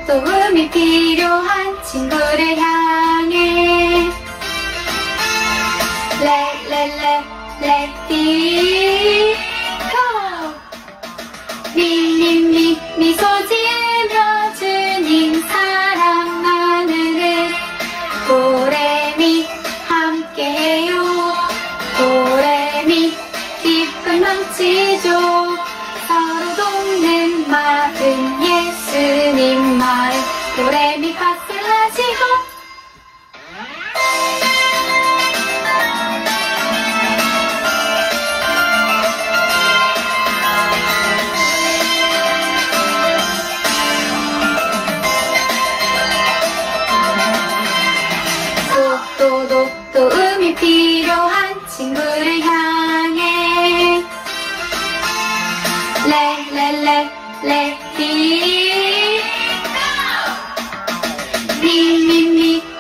도움이 필요한 친구를 향해 Let's go! 미소 지으며 주님 사랑 나누는 도레미 함께해요. 도레미 기쁨 넘치죠. 서로 돕는 마음 예수님 마음 도레미 파솔라시도 도움이 필요한 친구를 향해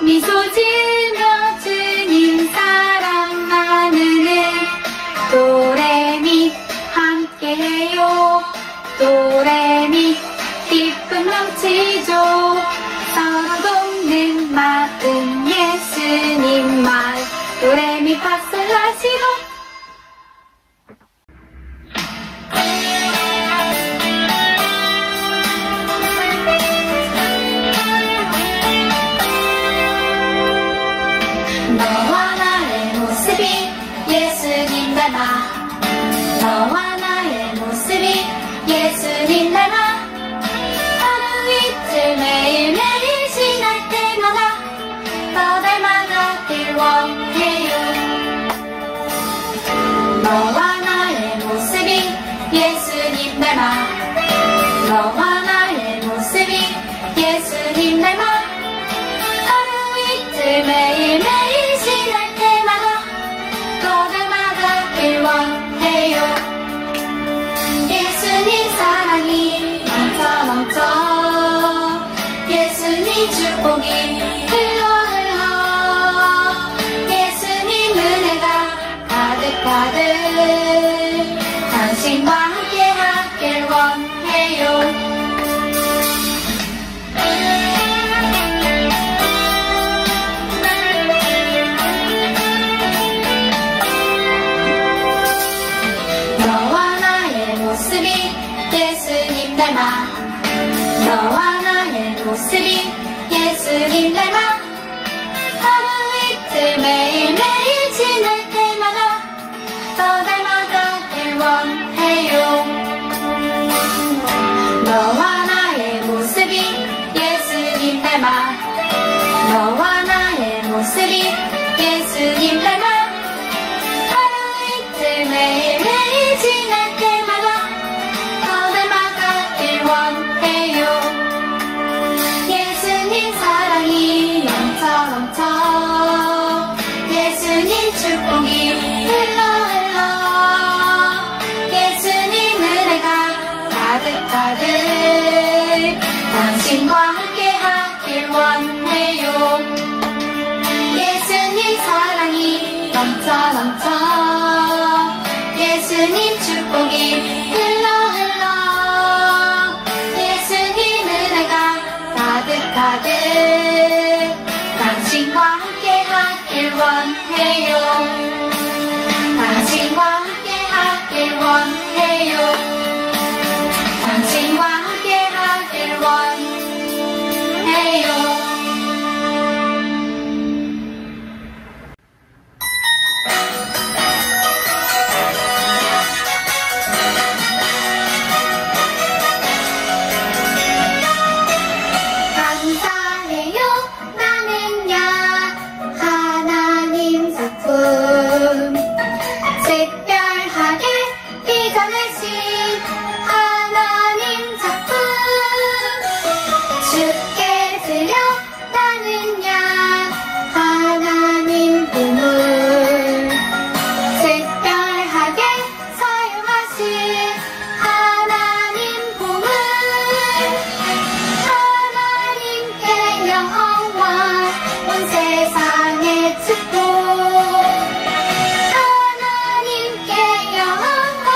미소 지으며 주님 사랑 나누는 도레미 함께해요. 도레미 기쁨 넘치죠. 서로 돕는 마음 예수님 마음 도레미 파솔라시도 너와 나의 모습이 예수님 닮아 너와 나의 모습이 예수님 닮아 하루 이틀 매일매일 지날 때마다 더 닮아가길 원해요. 너와 나의 모습이 예수님 닮아 너와 나의 모습이 예수님 닮아 하루 이틀 매일매일 지날 때마다 더 닮아가길 원해요. 예수님 사랑이 넘쳐 예수님 축복이 흘러 예수님 은혜가 가득 당신과 함께 하길 원해요. 예수님 닮아 너와 나의 모습이 예수님 닮아 하루 이틀 매일매일 지날 때마다 더 닮아가길 원해요. 너와 나의 모습이 예수님 닮아 너와 나의 모습이 예수님 닮아 하루 이틀 매일매일 지날 때마다 원해요. 예수님 사랑이 넘쳐 예수님 축복이 흘러 예수님 은혜가 가득 당신과 함께 하길 원해요. 예수님 사랑이 넘쳐 예수님 축복이 흘러 가득 당신과 함께 하길 원해요. 당신과 함께 하길 원해요. 당신과 함께 하길 원해요. 특별하게 이 밤의 시 온 세상의 축복 하나님께 영광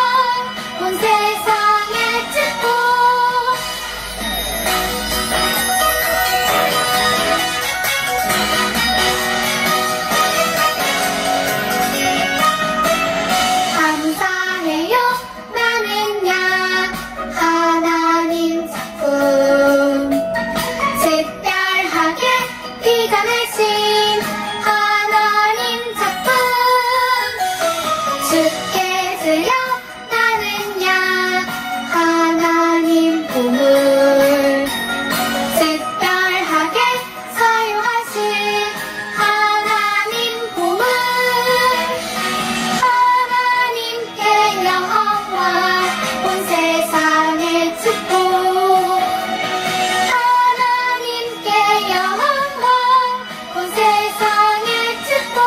온 세상의 축복 감사해요 나는야 하나님 작품 특별하게 빚어내신 하나님 작품 주께 드려 나는야 하나님 보물 특별하게 사용하신 하나님 보물 하나님께 영광 온 세상의 축복 하나님께 영광 온 세상의 축복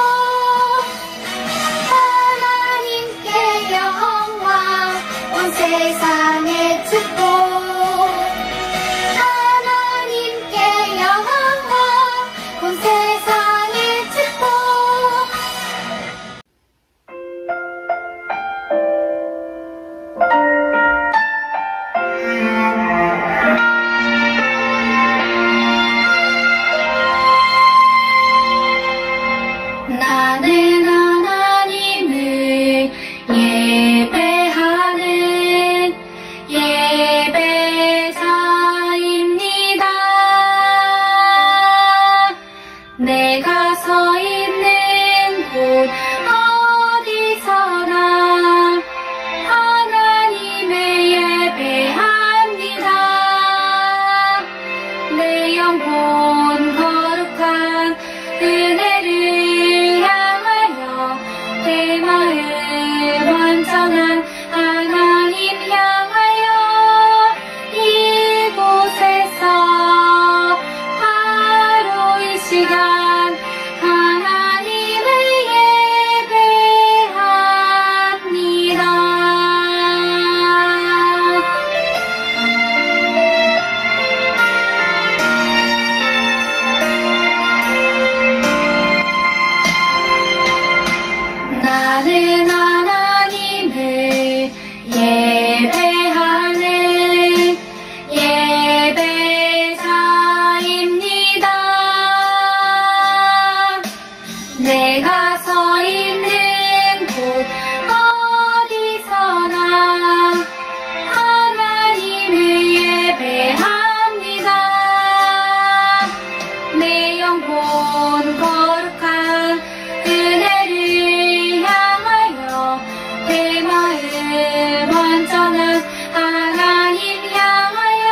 하나님께 영광 온 세상의 축복 하나님께 영광 온 세상의 축복 나는 하나님을 예배하는 예배자입니다. 내가 서 있는 곳 어디서나 하나님을 예배합니다. 내 영혼 거룩한 은혜를 향하여 내 마음 완전한 하나님 향하여 이곳에서 바로 이 시간 하나님을 예배합니다. 나는 하나님을 예배하는 예배자입니다. 내가 서 있는 곳 어디서나 하나님을 예배합니다. 내 영혼 거룩한 은혜를 향하여 내 마음 완전한 하나님 향하여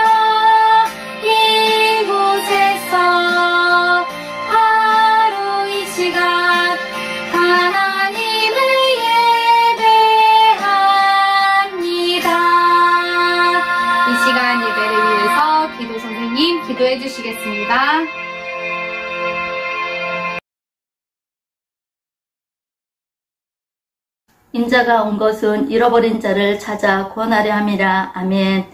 이곳에서 바로 이 시간 하나님을 예배합니다. 이 시간 예배를 위해서 기도 선생님 기도해 주시겠습니다. 인자가 온 것은 잃어버린 자를 찾아 구원하려 함이라. 아멘.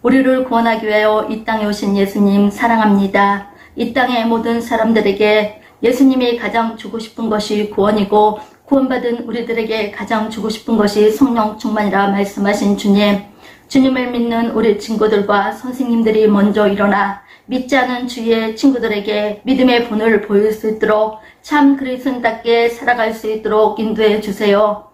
우리를 구원하기 위하여 이 땅에 오신 예수님 사랑합니다. 이 땅의 모든 사람들에게 예수님이 가장 주고 싶은 것이 구원이고 구원받은 우리들에게 가장 주고 싶은 것이 성령 충만이라 말씀하신 주님. 주님을 믿는 우리 친구들과 선생님들이 먼저 일어나 믿지 않은 주위의 친구들에게 믿음의 본을 보일 수 있도록 참 그리스도인답게 살아갈 수 있도록 인도해 주세요.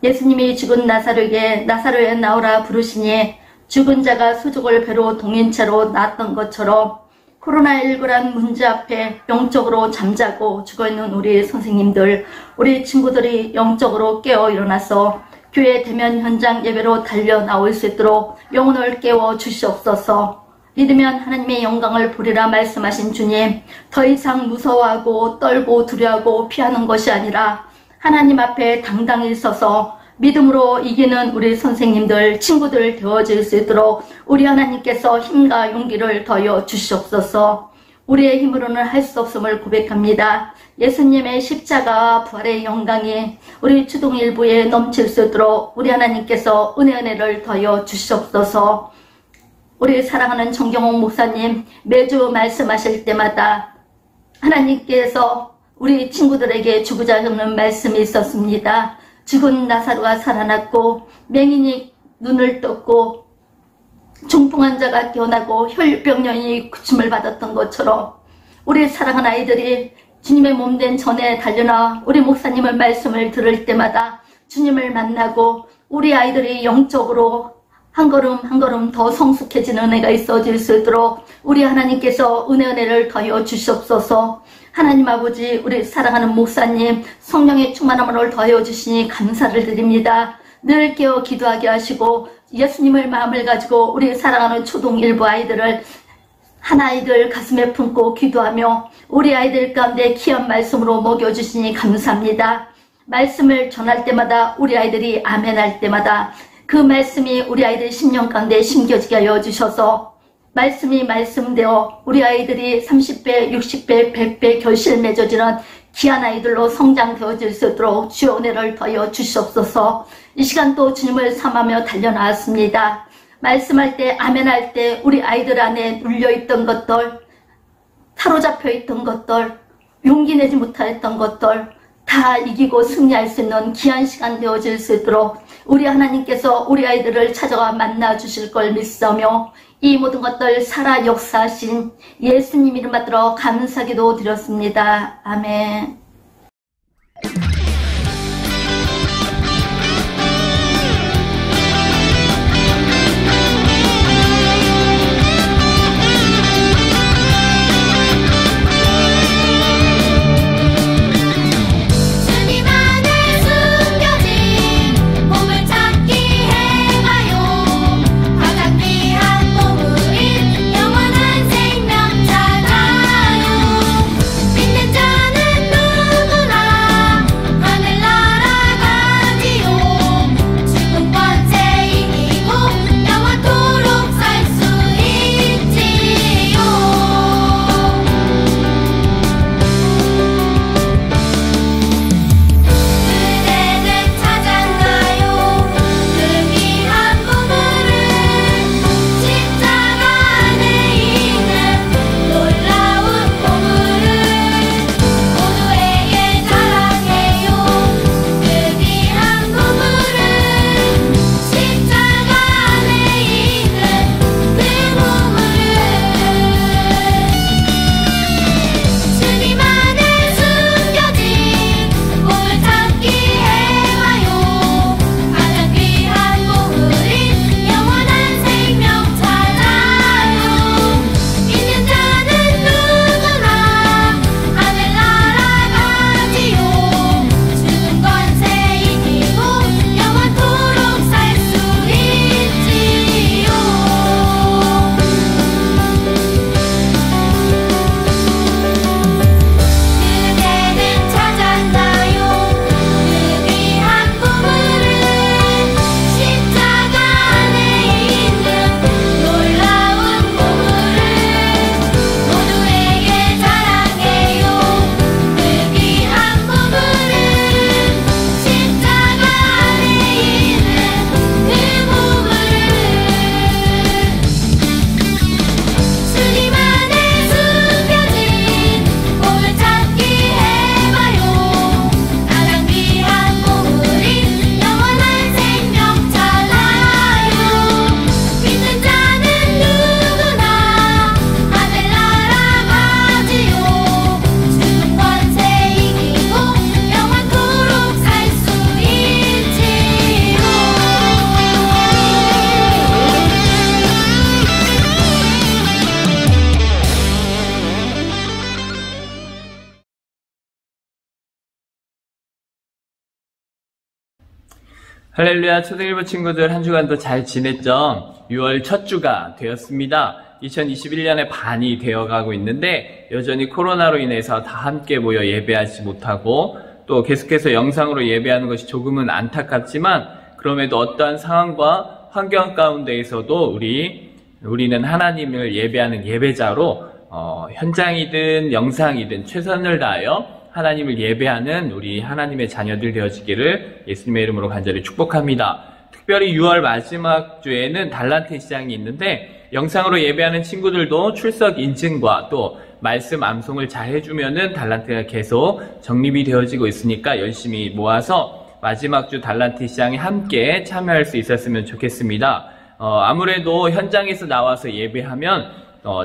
예수님이 죽은 나사로에게 나사로에 나오라 부르시니 죽은 자가 수족을 배로 동인채로 나았던 것처럼 코로나19란 문제 앞에 영적으로 잠자고 죽어있는 우리 선생님들, 우리 친구들이 영적으로 깨어 일어나서 교회 대면 현장 예배로 달려 나올 수 있도록 영혼을 깨워 주시옵소서. 믿으면 하나님의 영광을 보리라 말씀하신 주님, 더 이상 무서워하고 떨고 두려워하고 피하는 것이 아니라 하나님 앞에 당당히 서서 믿음으로 이기는 우리 선생님들, 친구들 되어질 수 있도록 우리 하나님께서 힘과 용기를 더하여 주시옵소서. 우리의 힘으로는 할 수 없음을 고백합니다. 예수님의 십자가와 부활의 영광이 우리 주동일부에 넘칠 수 있도록 우리 하나님께서 은혜를 더하여 주시옵소서. 우리 사랑하는 정경옥 목사님, 매주 말씀하실 때마다 하나님께서 우리 친구들에게 주고자 하는 말씀이 있었습니다. 죽은 나사로가 살아났고 맹인이 눈을 떴고 중풍 환자가 깨어나고 혈병년이 고침을 받았던 것처럼 우리 사랑하는 아이들이 주님의 몸된 전에 달려나 우리 목사님의 말씀을 들을 때마다 주님을 만나고 우리 아이들이 영적으로 한 걸음 한 걸음 더 성숙해지는 은혜가 있어질 수 있도록 우리 하나님께서 은혜를 더하여 주시옵소서. 하나님 아버지, 우리 사랑하는 목사님 성령의 충만함을 더하여 주시니 감사를 드립니다. 늘 깨어 기도하게 하시고 예수님의 마음을 가지고 우리 사랑하는 초등 일부 아이들을 한 아이들 가슴에 품고 기도하며 우리 아이들 가운데 귀한 말씀으로 먹여주시니 감사합니다. 말씀을 전할 때마다 우리 아이들이 아멘 할 때마다 그 말씀이 우리 아이들 심령 가운데 심겨지게 하여 주셔서 말씀이 말씀되어 우리 아이들이 30배, 60배, 100배 결실 맺어지는 귀한 아이들로 성장되어질 수 있도록 주의 은혜를 더하여 주시옵소서. 이 시간 또 주님을 삼하며 달려나왔습니다. 말씀할 때 아멘 할 때 우리 아이들 안에 눌려있던 것들, 사로잡혀 있던 것들, 용기 내지 못했던 것들 다 이기고 승리할 수 있는 귀한 시간 되어질 수 있도록 우리 하나님께서 우리 아이들을 찾아와 만나 주실 걸 믿사오며 이 모든 것들 살아 역사하신 예수님 이름 받들어 감사기도 드렸습니다. 아멘. 할렐루야, 초등일부 친구들 한 주간도 잘 지냈죠? 6월 첫 주가 되었습니다. 2021년의 반이 되어가고 있는데 여전히 코로나로 인해서 다 함께 모여 예배하지 못하고 또 계속해서 영상으로 예배하는 것이 조금은 안타깝지만 그럼에도 어떠한 상황과 환경 가운데에서도 우리는 하나님을 예배하는 예배자로 현장이든 영상이든 최선을 다하여 하나님을 예배하는 우리 하나님의 자녀들 되어지기를 예수님의 이름으로 간절히 축복합니다. 특별히 6월 마지막 주에는 달란트 시장이 있는데 영상으로 예배하는 친구들도 출석 인증과 또 말씀 암송을 잘 해주면은 달란트가 계속 적립이 되어지고 있으니까 열심히 모아서 마지막 주 달란트 시장에 함께 참여할 수 있었으면 좋겠습니다. 아무래도 현장에서 나와서 예배하면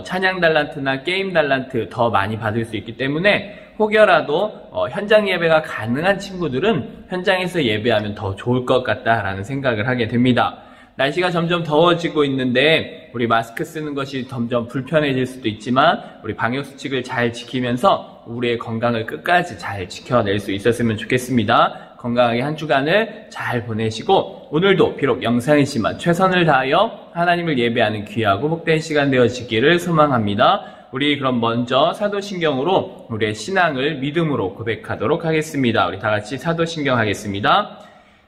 찬양 달란트나 게임 달란트 더 많이 받을 수 있기 때문에 혹여라도 현장 예배가 가능한 친구들은 현장에서 예배하면 더 좋을 것 같다라는 생각을 하게 됩니다. 날씨가 점점 더워지고 있는데 우리 마스크 쓰는 것이 점점 불편해질 수도 있지만 우리 방역수칙을 잘 지키면서 우리의 건강을 끝까지 잘 지켜낼 수 있었으면 좋겠습니다. 건강하게 한 주간을 잘 보내시고 오늘도 비록 영상이지만 최선을 다하여 하나님을 예배하는 귀하고 복된 시간 되어지기를 소망합니다. 우리 그럼 먼저 사도신경으로 우리의 신앙을 믿음으로 고백하도록 하겠습니다. 우리 다 같이 사도신경 하겠습니다.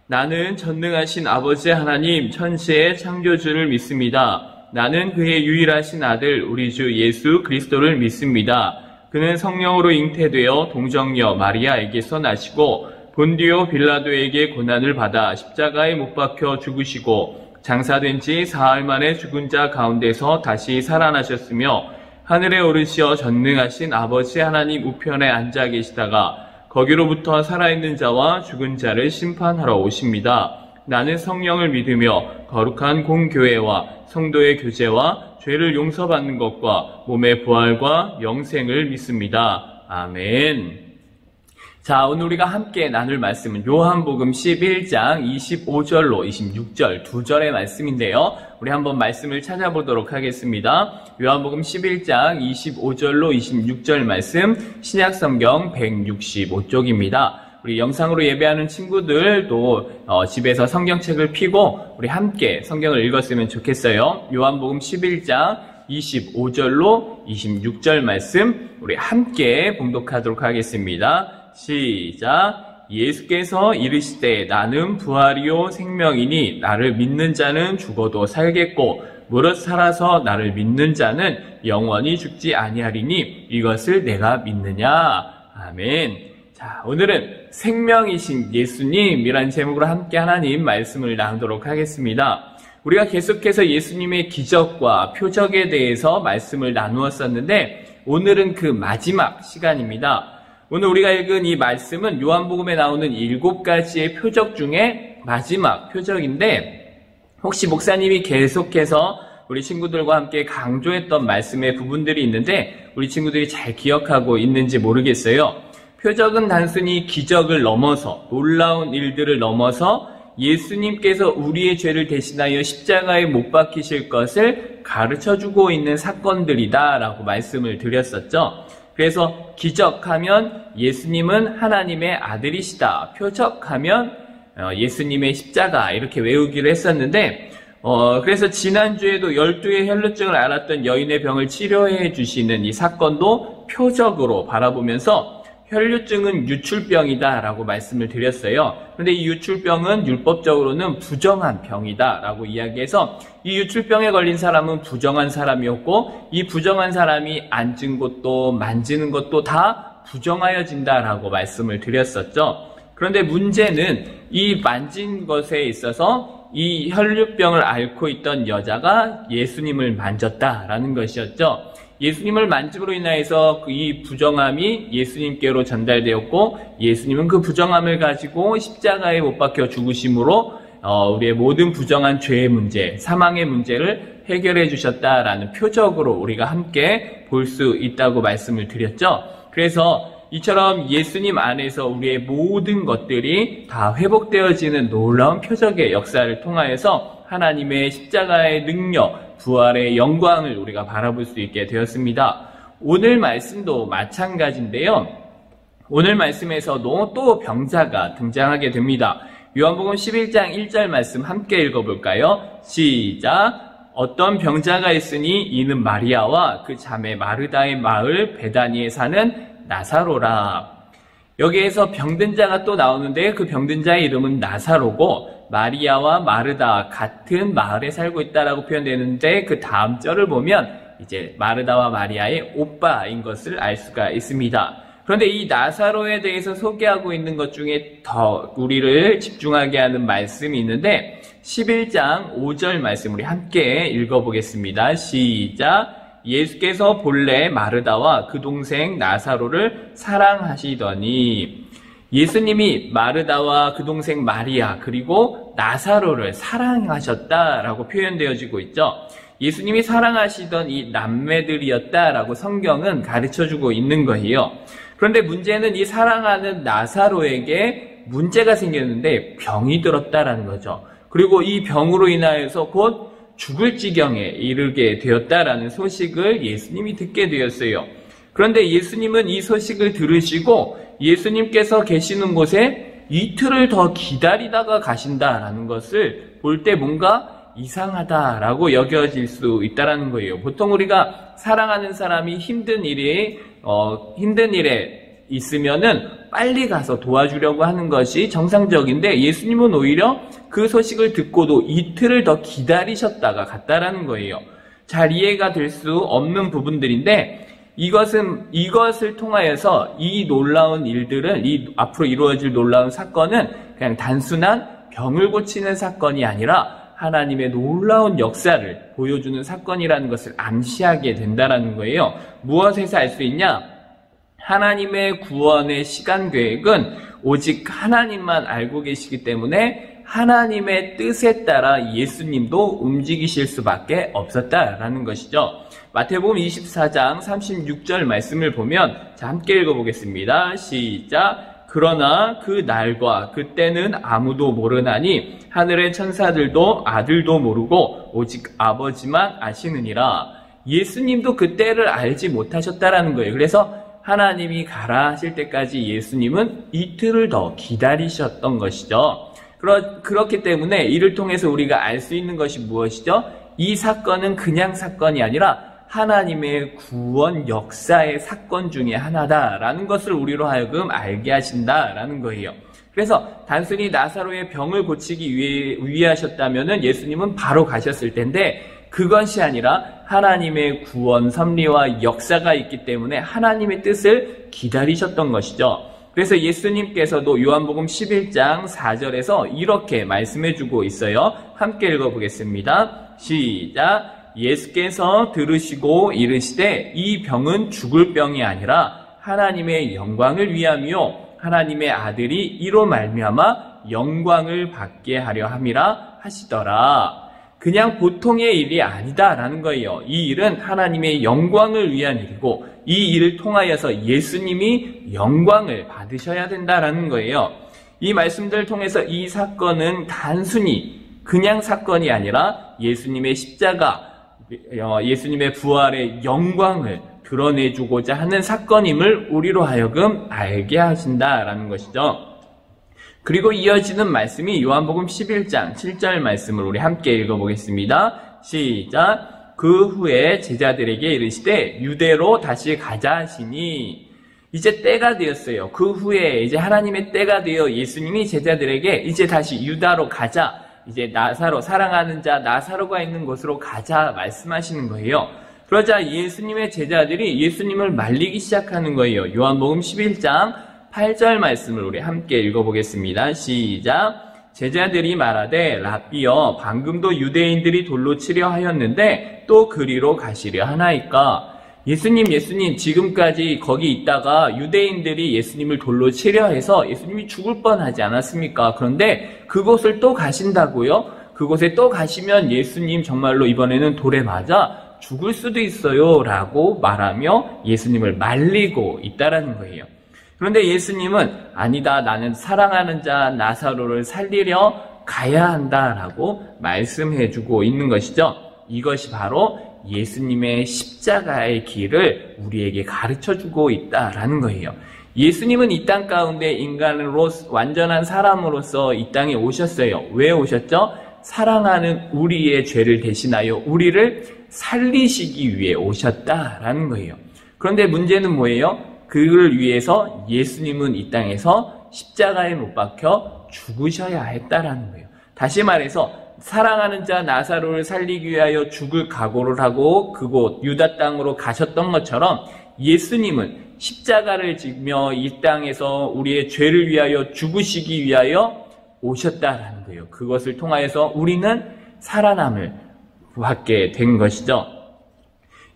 나는 전능하신 아버지 하나님 천지의 창조주를 믿습니다. 나는 그의 유일하신 아들 우리 주 예수 그리스도를 믿습니다. 그는 성령으로 잉태되어 동정녀 마리아에게서 나시고 본디오 빌라도에게 고난을 받아 십자가에 못 박혀 죽으시고 장사된 지 사흘 만에 죽은 자 가운데서 다시 살아나셨으며 하늘에 오르시어 전능하신 아버지 하나님 우편에 앉아 계시다가 거기로부터 살아있는 자와 죽은 자를 심판하러 오십니다. 나는 성령을 믿으며 거룩한 공교회와 성도의 교제와 죄를 용서받는 것과 몸의 부활과 영생을 믿습니다. 아멘. 자, 오늘 우리가 함께 나눌 말씀은 요한복음 11장 25절로 26절 두 절의 말씀인데요. 우리 한번 말씀을 찾아보도록 하겠습니다. 요한복음 11장 25절로 26절 말씀 신약성경 165쪽입니다. 우리 영상으로 예배하는 친구들도 집에서 성경책을 펴고 우리 함께 성경을 읽었으면 좋겠어요. 요한복음 11장 25절로 26절 말씀 우리 함께 봉독하도록 하겠습니다. 시작. 예수께서 이르시되 나는 부활이요 생명이니 나를 믿는 자는 죽어도 살겠고 무릇 살아서 나를 믿는 자는 영원히 죽지 아니하리니 이것을 내가 믿느냐. 아멘. 자, 오늘은 생명이신 예수님이란 제목으로 함께 하나님 말씀을 나누도록 하겠습니다. 우리가 계속해서 예수님의 기적과 표적에 대해서 말씀을 나누었었는데 오늘은 그 마지막 시간입니다. 오늘 우리가 읽은 이 말씀은 요한복음에 나오는 7가지의 표적 중에 마지막 표적인데 혹시 목사님이 계속해서 우리 친구들과 함께 강조했던 말씀의 부분들이 있는데 우리 친구들이 잘 기억하고 있는지 모르겠어요. 표적은 단순히 기적을 넘어서 놀라운 일들을 넘어서 예수님께서 우리의 죄를 대신하여 십자가에 못 박히실 것을 가르쳐주고 있는 사건들이다 라고 말씀을 드렸었죠. 그래서 기적하면 예수님은 하나님의 아들이시다. 표적하면 예수님의 십자가 이렇게 외우기로 했었는데 그래서 지난주에도 12의 혈루증을 앓았던 여인의 병을 치료해 주시는 이 사건도 표적으로 바라보면서 혈루증은 유출병이다 라고 말씀을 드렸어요. 그런데 이 유출병은 율법적으로는 부정한 병이다 라고 이야기해서 이 유출병에 걸린 사람은 부정한 사람이었고 이 부정한 사람이 앉은 것도 만지는 것도 다 부정하여진다 라고 말씀을 드렸었죠. 그런데 문제는 이 만진 것에 있어서 이 혈루병을 앓고 있던 여자가 예수님을 만졌다라는 것이었죠. 예수님을 만짐으로 인하여서 이 부정함이 예수님께로 전달되었고 예수님은 그 부정함을 가지고 십자가에 못 박혀 죽으심으로 우리의 모든 부정한 죄의 문제, 사망의 문제를 해결해 주셨다라는 표적으로 우리가 함께 볼 수 있다고 말씀을 드렸죠. 그래서 이처럼 예수님 안에서 우리의 모든 것들이 다 회복되어지는 놀라운 표적의 역사를 통하여서 하나님의 십자가의 능력, 부활의 영광을 우리가 바라볼 수 있게 되었습니다. 오늘 말씀도 마찬가지인데요. 오늘 말씀에서도 또 병자가 등장하게 됩니다. 요한복음 11장 1절 말씀 함께 읽어볼까요? 시작. 어떤 병자가 있으니 이는 마리아와 그 자매 마르다의 마을 베다니에 사는 나사로라. 여기에서 병든 자가 또 나오는데 그 병든 자의 이름은 나사로고 마리아와 마르다 같은 마을에 살고 있다라고 표현되는데 그 다음 절을 보면 이제 마르다와 마리아의 오빠인 것을 알 수가 있습니다. 그런데 이 나사로에 대해서 소개하고 있는 것 중에 더 우리를 집중하게 하는 말씀이 있는데 11장 5절 말씀 우리 함께 읽어보겠습니다. 시작. 예수께서 본래 마르다와 그 동생 나사로를 사랑하시더니 예수님이 마르다와 그 동생 마리아 그리고 나사로를 사랑하셨다라고 표현되어지고 있죠. 예수님이 사랑하시던 이 남매들이었다라고 성경은 가르쳐주고 있는 거예요. 그런데 문제는 이 사랑하는 나사로에게 문제가 생겼는데 병이 들었다라는 거죠. 그리고 이 병으로 인하여서 곧 죽을 지경에 이르게 되었다라는 소식을 예수님이 듣게 되었어요. 그런데 예수님은 이 소식을 들으시고 예수님께서 계시는 곳에 이틀을 더 기다리다가 가신다라는 것을 볼 때 뭔가 이상하다라고 여겨질 수 있다라는 거예요. 보통 우리가 사랑하는 사람이 힘든 일에 있으면은 빨리 가서 도와주려고 하는 것이 정상적인데 예수님은 오히려 그 소식을 듣고도 이틀을 더 기다리셨다가 갔다라는 거예요. 잘 이해가 될 수 없는 부분들인데 이것을 통하여서 이 놀라운 일들은 앞으로 이루어질 놀라운 사건은 그냥 단순한 병을 고치는 사건이 아니라 하나님의 놀라운 역사를 보여주는 사건이라는 것을 암시하게 된다는 거예요. 무엇에서 알 수 있냐? 하나님의 구원의 시간 계획은 오직 하나님만 알고 계시기 때문에 하나님의 뜻에 따라 예수님도 움직이실 수밖에 없었다라는 것이죠. 마태복음 24장 36절 말씀을 보면 자 함께 읽어보겠습니다. 시작. 그러나 그 날과 그때는 아무도 모르나니 하늘의 천사들도 아들도 모르고 오직 아버지만 아시느니라. 예수님도 그때를 알지 못하셨다라는 거예요. 그래서 하나님이 가라 하실 때까지 예수님은 이틀을 더 기다리셨던 것이죠. 그렇기 때문에 이를 통해서 우리가 알 수 있는 것이 무엇이죠? 이 사건은 그냥 사건이 아니라 하나님의 구원 역사의 사건 중에 하나다라는 것을 우리로 하여금 알게 하신다라는 거예요. 그래서 단순히 나사로의 병을 고치기 위하셨다면 예수님은 바로 가셨을 텐데 그것이 아니라 하나님의 구원 섭리와 역사가 있기 때문에 하나님의 뜻을 기다리셨던 것이죠. 그래서 예수님께서도 요한복음 11장 4절에서 이렇게 말씀해주고 있어요. 함께 읽어보겠습니다. 시작. 예수께서 들으시고 이르시되 이 병은 죽을 병이 아니라 하나님의 영광을 위함이요 하나님의 아들이 이로 말미암아 영광을 받게 하려 함이라 하시더라. 그냥 보통의 일이 아니다라는 거예요. 이 일은 하나님의 영광을 위한 일이고 이 일을 통하여서 예수님이 영광을 받으셔야 된다라는 거예요. 이 말씀들을 통해서 이 사건은 단순히 그냥 사건이 아니라 예수님의 십자가, 예수님의 부활의 영광을 드러내주고자 하는 사건임을 우리로 하여금 알게 하신다라는 것이죠. 그리고 이어지는 말씀이 요한복음 11장 7절 말씀을 우리 함께 읽어보겠습니다. 시작. 그 후에 제자들에게 이르시되 유대로 다시 가자 하시니 이제 때가 되었어요. 그 후에 이제 하나님의 때가 되어 예수님이 제자들에게 이제 다시 유다로 가자. 이제 나사로 사랑하는 자 나사로가 있는 곳으로 가자 말씀하시는 거예요. 그러자 예수님의 제자들이 예수님을 말리기 시작하는 거예요. 요한복음 11장 8절 말씀을 우리 함께 읽어보겠습니다. 시작. 제자들이 말하되 랍비여 방금도 유대인들이 돌로 치려 하였는데 또 그리로 가시려 하나이까. 예수님 지금까지 거기 있다가 유대인들이 예수님을 돌로 치려 해서 예수님이 죽을 뻔하지 않았습니까? 그런데 그곳을 또 가신다고요? 그곳에 또 가시면 예수님 정말로 이번에는 돌에 맞아 죽을 수도 있어요 라고 말하며 예수님을 말리고 있다라는 거예요. 그런데 예수님은 아니다, 나는 사랑하는 자 나사로를 살리려 가야 한다라고 말씀해주고 있는 것이죠. 이것이 바로 예수님의 십자가의 길을 우리에게 가르쳐주고 있다라는 거예요. 예수님은 이 땅 가운데 인간으로 완전한 사람으로서 이 땅에 오셨어요. 왜 오셨죠? 사랑하는 우리의 죄를 대신하여 우리를 살리시기 위해 오셨다라는 거예요. 그런데 문제는 뭐예요? 그를 위해서 예수님은 이 땅에서 십자가에 못 박혀 죽으셔야 했다라는 거예요. 다시 말해서 사랑하는 자 나사로를 살리기 위하여 죽을 각오를 하고 그곳 유다 땅으로 가셨던 것처럼 예수님은 십자가를 지며 이 땅에서 우리의 죄를 위하여 죽으시기 위하여 오셨다라는 거예요. 그것을 통하여서 우리는 살아남을 받게 된 것이죠.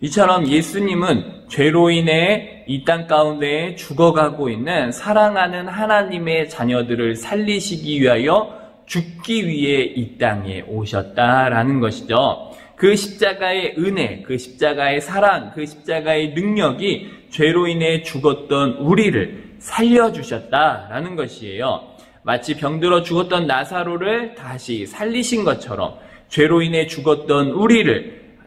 이처럼 예수님은 죄로 인해 이 땅 가운데 죽어가고 있는 사랑하는 하나님의 자녀들을 살리시기 위하여 죽기 위해 이 땅에 오셨다라는 것이죠. 그 십자가의 은혜, 그 십자가의 사랑, 그 십자가의 능력이 죄로 인해 죽었던 우리를 살려주셨다라는 것이에요. 마치 병들어 죽었던 나사로를 다시 살리신 것처럼 죄로 인해 죽었던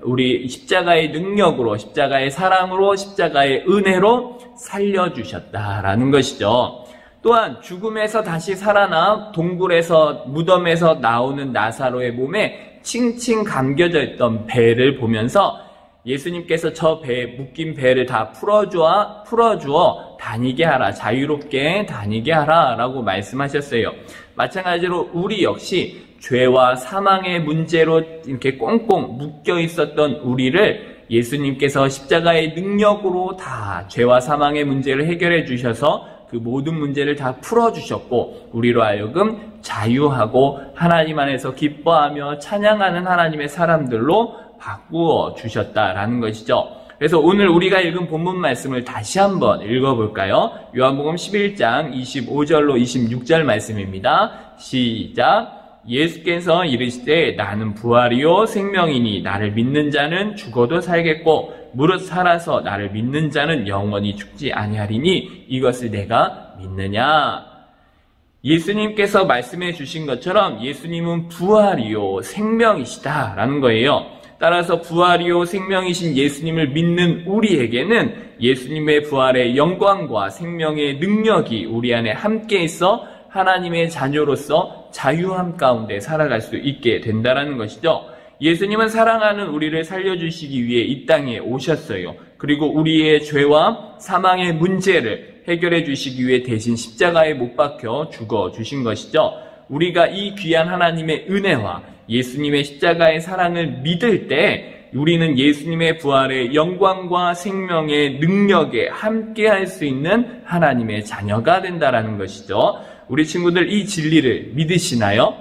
우리 십자가의 능력으로, 십자가의 사랑으로, 십자가의 은혜로 살려주셨다라는 것이죠. 또한 죽음에서 다시 살아나 동굴에서, 무덤에서 나오는 나사로의 몸에 칭칭 감겨져 있던 배를 보면서 예수님께서 저 배, 묶인 배를 다 풀어주어 다니게 하라, 자유롭게 다니게 하라 라고 말씀하셨어요. 마찬가지로 우리 역시 죄와 사망의 문제로 이렇게 꽁꽁 묶여 있었던 우리를 예수님께서 십자가의 능력으로 다 죄와 사망의 문제를 해결해 주셔서 그 모든 문제를 다 풀어주셨고 우리로 하여금 자유하고 하나님 안에서 기뻐하며 찬양하는 하나님의 사람들로 바꾸어 주셨다라는 것이죠. 그래서 오늘 우리가 읽은 본문 말씀을 다시 한번 읽어볼까요? 요한복음 11장 25절로 26절 말씀입니다. 시작. 예수께서 이르시되 나는 부활이요 생명이니 나를 믿는 자는 죽어도 살겠고 무릇 살아서 나를 믿는 자는 영원히 죽지 아니하리니 이것을 내가 믿느냐. 예수님께서 말씀해 주신 것처럼 예수님은 부활이요 생명이시다라는 거예요. 따라서 부활이요 생명이신 예수님을 믿는 우리에게는 예수님의 부활의 영광과 생명의 능력이 우리 안에 함께 있어 하나님의 자녀로서 자유함 가운데 살아갈 수 있게 된다는 것이죠. 예수님은 사랑하는 우리를 살려주시기 위해 이 땅에 오셨어요. 그리고 우리의 죄와 사망의 문제를 해결해 주시기 위해 대신 십자가에 못 박혀 죽어주신 것이죠. 우리가 이 귀한 하나님의 은혜와 예수님의 십자가의 사랑을 믿을 때 우리는 예수님의 부활의 영광과 생명의 능력에 함께 할 수 있는 하나님의 자녀가 된다는 것이죠. 우리 친구들 이 진리를 믿으시나요?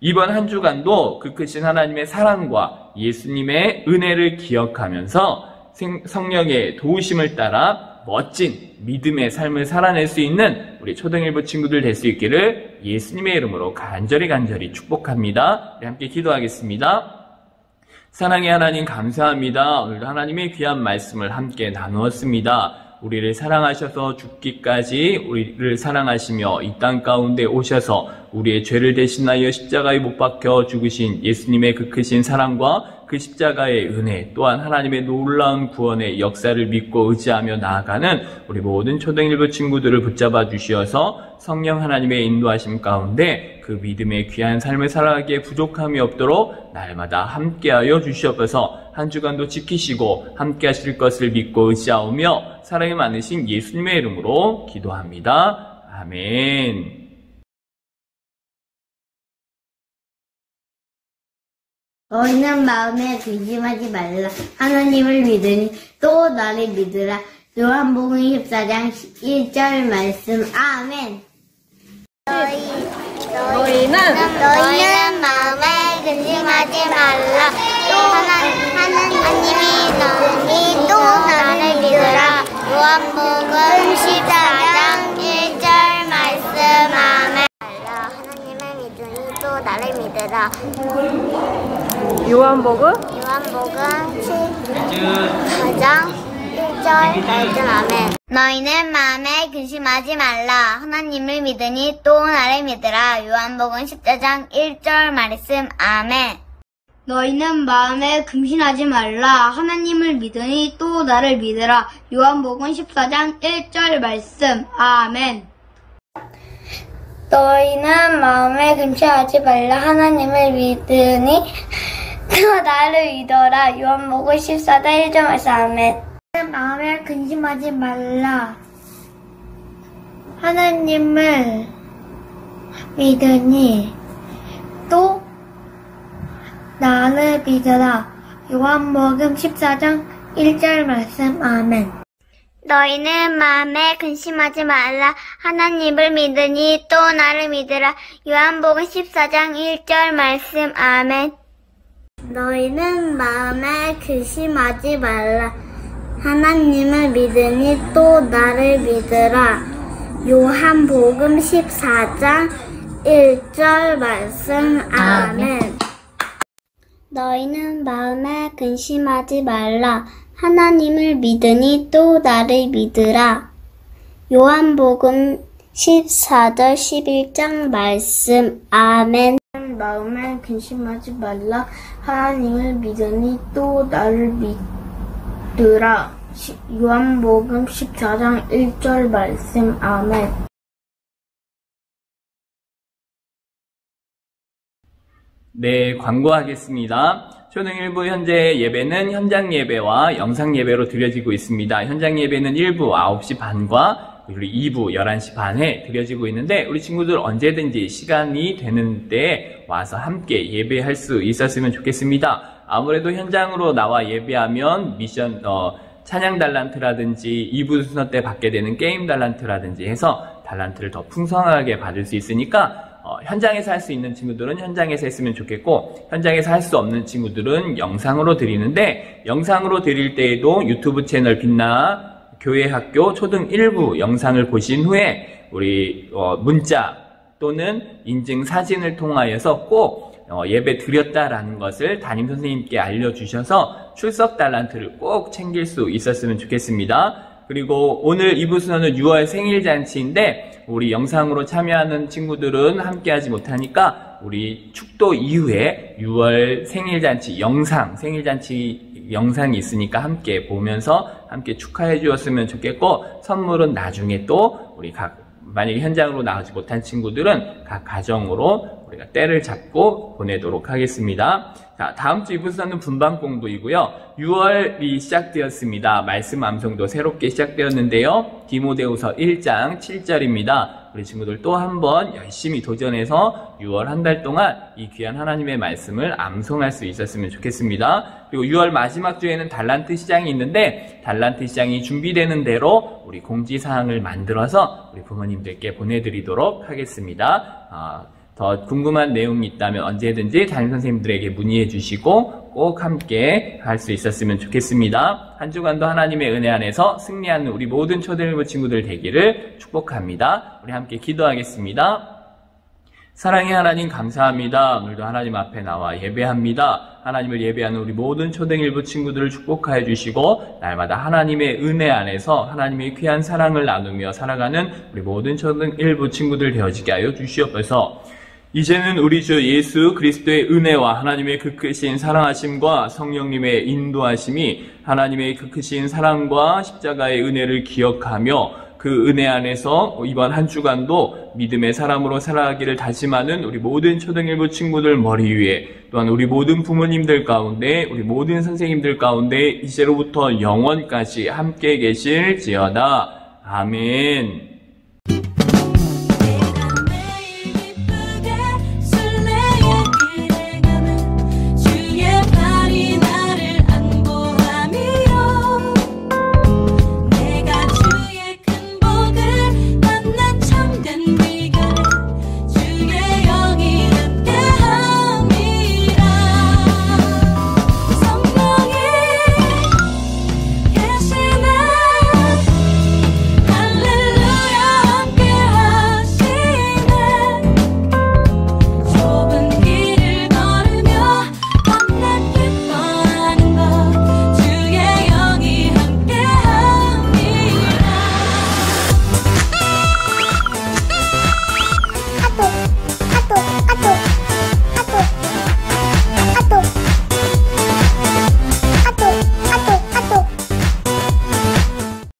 이번 한 주간도 그 크신 하나님의 사랑과 예수님의 은혜를 기억하면서 성령의 도우심을 따라 멋진 믿음의 삶을 살아낼 수 있는 우리 초등일부 친구들 될 수 있기를 예수님의 이름으로 간절히 축복합니다. 우리 함께 기도하겠습니다. 사랑의 하나님 감사합니다. 오늘도 하나님의 귀한 말씀을 함께 나누었습니다. 우리를 사랑하셔서 죽기까지 우리를 사랑하시며 이 땅 가운데 오셔서 우리의 죄를 대신하여 십자가에 못 박혀 죽으신 예수님의 그 크신 사랑과 그 십자가의 은혜 또한 하나님의 놀라운 구원의 역사를 믿고 의지하며 나아가는 우리 모든 초등일부 친구들을 붙잡아 주시어서 성령 하나님의 인도하심 가운데 그 믿음의 귀한 삶을 살아가기에 부족함이 없도록 날마다 함께하여 주시옵소서. 한 주간도 지키시고 함께 하실 것을 믿고 의지하오며 사랑이 많으신 예수님의 이름으로 기도합니다. 아멘. 너희는 마음에 근심하지 말라. 하나님을 믿으니 또 나를 믿으라. 요한복음 14장 1절 말씀. 아멘. 너희는 마음에 근심하지 말라. 또 하나님이 너희 또 나를 믿으라. 요한복음 14장 1절 말씀. 아멘. 하나님을 믿으니 또 나를 믿으라. 요한복음 14장 1절 말씀. 아멘. 너희는 마음에 근심하지 말라. 하나님을 믿으니 또 나를 믿으라. 요한복음 14장 1절 말씀. 아멘. 너희는 마음에 근심하지 말라. 하나님을 믿으니 또 나를 믿으라. 요한복음 14장 1절 말씀. 아멘. 너희는 마음에 근심하지 말라. 하나님을 믿으니 또 나를 믿어라. 요한복음 14장 1절 말씀. 아멘. 마음에 근심하지 말라. 하나님을 믿으니 또 나를 믿어라. 요한복음 14장 1절 말씀. 아멘. 너희는 마음에 근심하지 말라. 하나님을 믿으니 또 나를 믿으라. 요한복음 14장 1절 말씀. 아멘. 너희는 마음에 근심하지 말라. 하나님을 믿으니 또 나를 믿으라. 요한복음 14장 1절 말씀. 아멘. 너희는 마음에 근심하지 말라. 하나님을 믿으니 또 나를 믿으라. 요한복음 14절 11장 말씀. 아멘. 마음에 근심하지 말라. 하나님을 믿으니 또 나를 믿으라. 요한복음 14장 1절 말씀. 아멘. 네, 광고하겠습니다. 초등 1부 현재 예배는 현장 예배와 영상 예배로 드려지고 있습니다. 현장 예배는 1부 9시 반과 그리고 2부 11시 반에 드려지고 있는데 우리 친구들 언제든지 시간이 되는 때 와서 함께 예배할 수 있었으면 좋겠습니다. 아무래도 현장으로 나와 예배하면 미션 찬양 달란트라든지 2부 순서 때 받게 되는 게임 달란트라든지 해서 달란트를 더 풍성하게 받을 수 있으니까 현장에서 할 수 있는 친구들은 현장에서 했으면 좋겠고 현장에서 할 수 없는 친구들은 영상으로 드리는데 영상으로 드릴 때에도 유튜브 채널 빛나 교회학교 초등 1부 영상을 보신 후에 우리 문자 또는 인증 사진을 통하여서 꼭 예배 드렸다라는 것을 담임선생님께 알려주셔서 출석 달란트를 꼭 챙길 수 있었으면 좋겠습니다. 그리고 오늘 2부 순서는 6월 생일잔치인데 우리 영상으로 참여하는 친구들은 함께하지 못하니까 우리 축도 이후에 6월 생일잔치 영상이 있으니까 함께 보면서 함께 축하해 주었으면 좋겠고 선물은 나중에 또 우리 만약에 현장으로 나오지 못한 친구들은 각 가정으로 우리가 때를 잡고 보내도록 하겠습니다. 자, 다음 주 2부 수업은 분반 공부이고요. 6월이 시작되었습니다. 말씀 암송도 새롭게 시작되었는데요. 디모데후서 1장 7절입니다. 우리 친구들 또 한번 열심히 도전해서 6월 한 달 동안 이 귀한 하나님의 말씀을 암송할 수 있었으면 좋겠습니다. 그리고 6월 마지막 주에는 달란트 시장이 있는데 달란트 시장이 준비되는 대로 우리 공지사항을 만들어서 우리 부모님들께 보내드리도록 하겠습니다. 더 궁금한 내용이 있다면 언제든지 담임선생님들에게 문의해 주시고 꼭 함께 할 수 있었으면 좋겠습니다. 한 주간도 하나님의 은혜 안에서 승리하는 우리 모든 초등일부 친구들 되기를 축복합니다. 우리 함께 기도하겠습니다. 사랑의 하나님 감사합니다. 오늘도 하나님 앞에 나와 예배합니다. 하나님을 예배하는 우리 모든 초등일부 친구들을 축복하여 주시고 날마다 하나님의 은혜 안에서 하나님의 귀한 사랑을 나누며 살아가는 우리 모든 초등일부 친구들 되어지게 하여 주시옵소서. 이제는 우리 주 예수 그리스도의 은혜와 하나님의 그 크신 사랑하심과 성령님의 인도하심이 하나님의 그 크신 사랑과 십자가의 은혜를 기억하며 그 은혜 안에서 이번 한 주간도 믿음의 사람으로 살아가기를 다짐하는 우리 모든 초등일부 친구들 머리 위에 또한 우리 모든 부모님들 가운데 우리 모든 선생님들 가운데 이제로부터 영원까지 함께 계실지어다. 아멘.